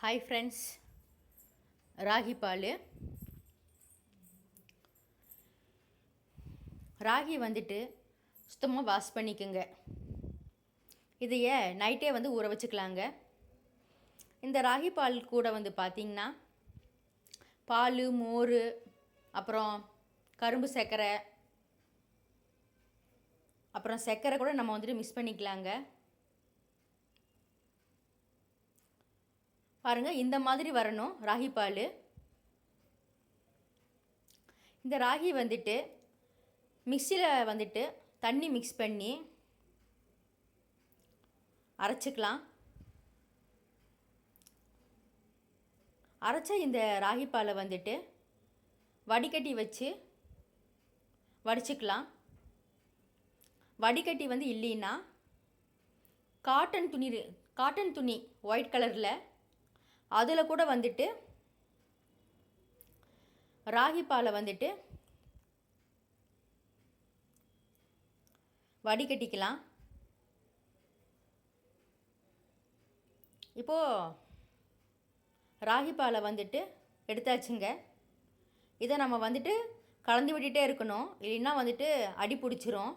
Hi friends, ragi பால். ராகி வந்துட்டு சுத்தமாக wash பண்ணிக்கோங்க. இதையே நைட்டே ஊற வச்சுக்கலாங்க. இந்த ராகி பால் கூட பார்த்திங்கன்னா பால், மோர், அப்புறம் கரும்பு சர்க்கரை, அப்புறம் சர்க்கரை கூட நம்ம மிக்ஸ் பண்ணிக்கலாங்க. பாருங்கள், இந்த மாதிரி வரணும் ராகி பால். இந்த ராகி மிக்சியில் தண்ணி மிக்ஸ் பண்ணி அரைச்சிக்கலாம். அரைச்ச இந்த ராகி பாலை வடிகட்டி வச்சு வடிச்சுக்கலாம். வடிகட்டி இல்லைன்னா காட்டன் துணி ஒயிட் கலரில் அதில் கூட ராகி பாலை வடிகட்டிக்கலாம். இப்போது ராகி பாலை எடுத்தாச்சுங்க. இதை நம்ம கலந்து விட்டுட்டே இருக்கணும், இல்லைன்னா அடி பிடிச்சிரும்.